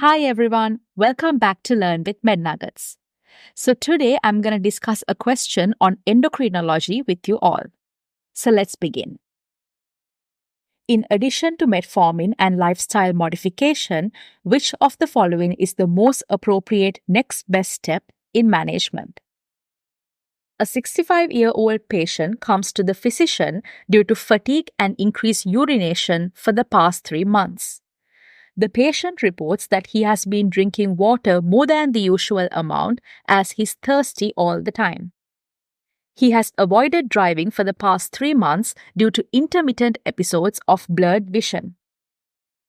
Hi everyone, welcome back to Learn with MedNuggets. So today I'm going to discuss a question on endocrinology with you all. So let's begin. In addition to metformin and lifestyle modification, which of the following is the most appropriate next best step in management? A 65-year-old patient comes to the physician due to fatigue and increased urination for the past 3 months. The patient reports that he has been drinking water more than the usual amount as he's thirsty all the time. He has avoided driving for the past 3 months due to intermittent episodes of blurred vision.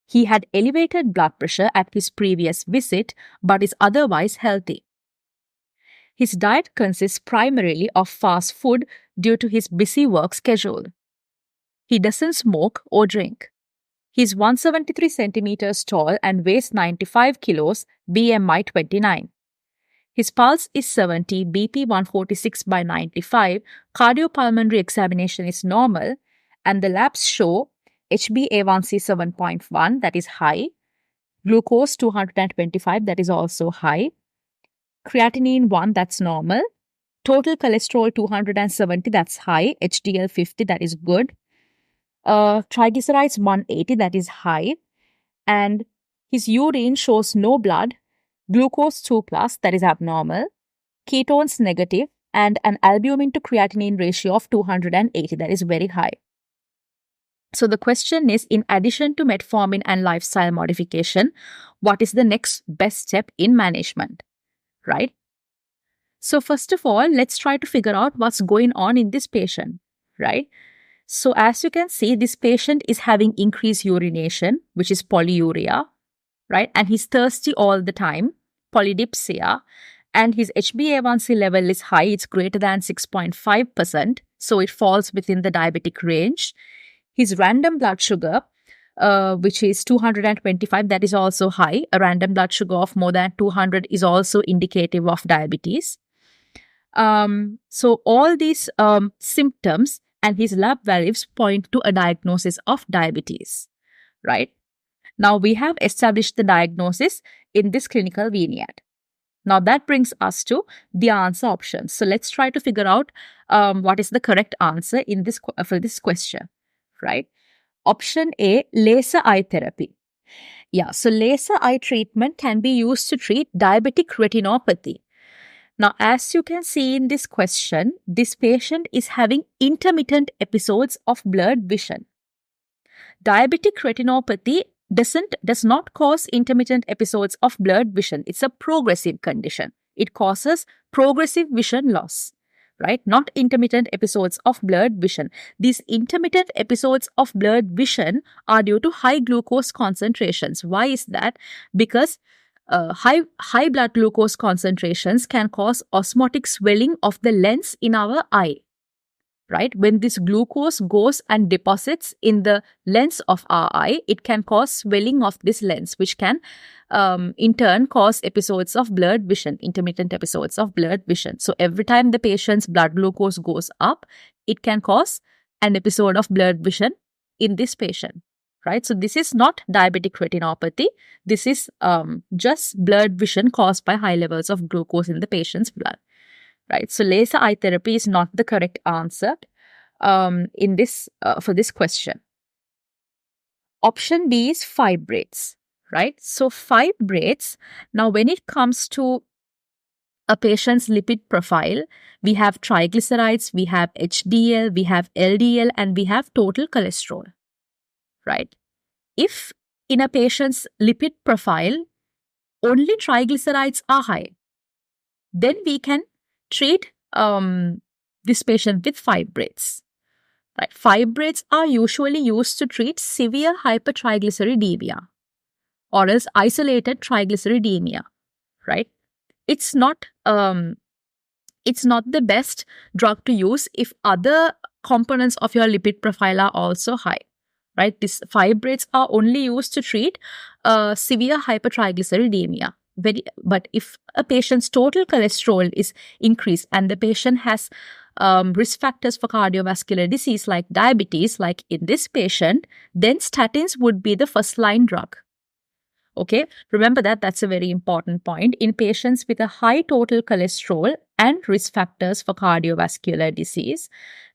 He had elevated blood pressure at his previous visit but is otherwise healthy. His diet consists primarily of fast food due to his busy work schedule. He doesn't smoke or drink. He's 173 centimeters tall and weighs 95 kilos, BMI 29. His pulse is 70, BP 146 by 95, cardiopulmonary examination is normal, and the labs show HbA1c 7.1, that is high, glucose 225, that is also high, creatinine 1, that's normal, total cholesterol 270, that's high, HDL 50, that is good, triglycerides 180, that is high, and his urine shows no blood, glucose 2 plus, that is abnormal, ketones negative, and an albumin to creatinine ratio of 280, that is very high. So the question is, in addition to metformin and lifestyle modification, what is the next best step in management, right? So first of all, let's try to figure out what's going on in this patient, right? So as you can see, this patient is having increased urination, which is polyuria, right? And he's thirsty all the time, polydipsia, and his HbA1c level is high. It's greater than 6.5%, so it falls within the diabetic range. His random blood sugar, which is 225, that is also high. A random blood sugar of more than 200 is also indicative of diabetes. So all these symptoms and his lab values point to a diagnosis of diabetes, right? Now we have established the diagnosis in this clinical vignette. Now that brings us to the answer options. So let's try to figure out what is the correct answer in this for this question, right? Option A, laser eye therapy. Yeah, so laser eye treatment can be used to treat diabetic retinopathy. Now, as you can see in this question, this patient is having intermittent episodes of blurred vision. Diabetic retinopathy does not cause intermittent episodes of blurred vision. It's a progressive condition. It causes progressive vision loss, right? Not intermittent episodes of blurred vision. These intermittent episodes of blurred vision are due to high glucose concentrations. Why is that? Because high blood glucose concentrations can cause osmotic swelling of the lens in our eye, right? When this glucose goes and deposits in the lens of our eye, it can cause swelling of this lens, which can in turn cause episodes of blurred vision, intermittent episodes of blurred vision. So every time the patient's blood glucose goes up, it can cause an episode of blurred vision in this patient. Right? So this is not diabetic retinopathy. This is just blurred vision caused by high levels of glucose in the patient's blood. Right? So laser eye therapy is not the correct answer in this for this question. Option B is fibrates. Right? So fibrates, now when it comes to a patient's lipid profile, we have triglycerides, we have HDL, we have LDL, and we have total cholesterol. Right? If in a patient's lipid profile, only triglycerides are high, then we can treat this patient with fibrates. Right? Fibrates are usually used to treat severe hypertriglyceridemia or else isolated triglyceridemia. Right? It's not the best drug to use if other components of your lipid profile are also high. Right? These fibrates are only used to treat severe hypertriglyceridemia. But if a patient's total cholesterol is increased and the patient has risk factors for cardiovascular disease like diabetes, like in this patient, then statins would be the first line drug. Okay, remember that that's a very important point. In patients with a high total cholesterol and risk factors for cardiovascular disease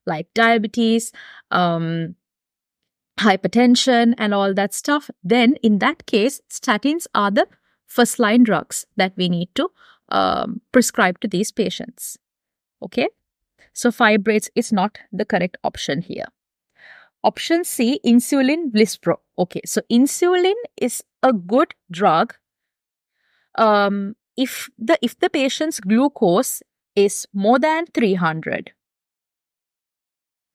like diabetes, hypertension, and all that stuff, then in that case, statins are the first line drugs that we need to prescribe to these patients. Okay, so fibrates is not the correct option here. Option C, insulin Lispro. Okay, so insulin is a good drug if the patient's glucose is more than 300,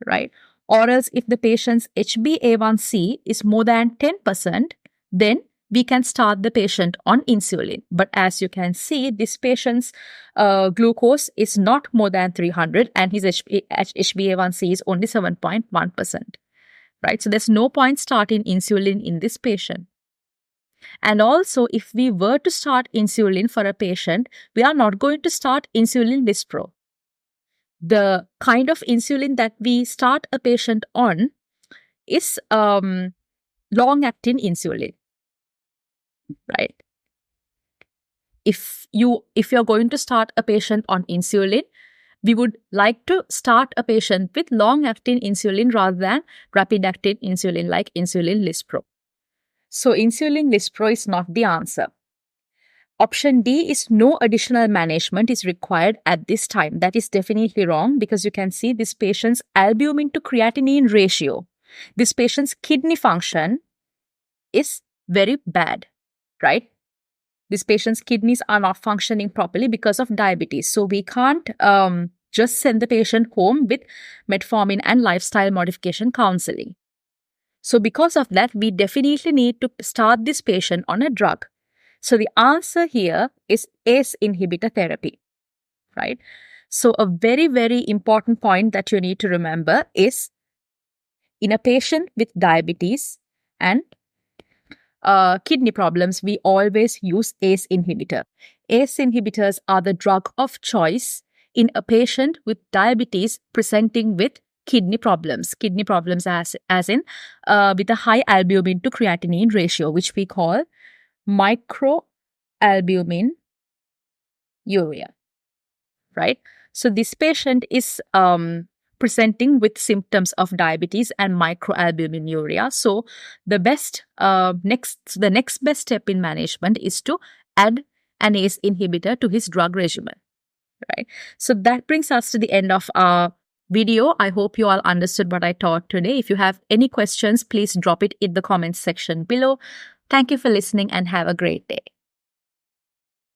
right? Or else if the patient's HbA1c is more than 10%, then we can start the patient on insulin. But as you can see, this patient's glucose is not more than 300 and his HbA1c is only 7.1%, right? So there's no point starting insulin in this patient. And also, if we were to start insulin for a patient, we are not going to start insulin Lispro. The kind of insulin that we start a patient on is long-acting insulin, right? If you're going to start a patient on insulin, we would like to start a patient with long-acting insulin rather than rapid-acting insulin like insulin Lispro. So insulin Lispro is not the answer. Option D is no additional management is required at this time. That is definitely wrong because you can see this patient's albumin to creatinine ratio. This patient's kidney function is very bad, right? This patient's kidneys are not functioning properly because of diabetes. So we can't just send the patient home with metformin and lifestyle modification counseling. So because of that, we definitely need to start this patient on a drug. So the answer here is ACE inhibitor therapy, right? So a very, very important point that you need to remember is in a patient with diabetes and kidney problems, we always use ACE inhibitor. ACE inhibitors are the drug of choice in a patient with diabetes presenting with kidney problems as in with a high albumin to creatinine ratio, which we call microalbuminuria, right? So this patient is presenting with symptoms of diabetes and microalbuminuria. So the next best step in management is to add an ACE inhibitor to his drug regimen, right? So that brings us to the end of our video. I hope you all understood what I taught today. If you have any questions, please drop it in the comments section below. Thank you for listening and have a great day.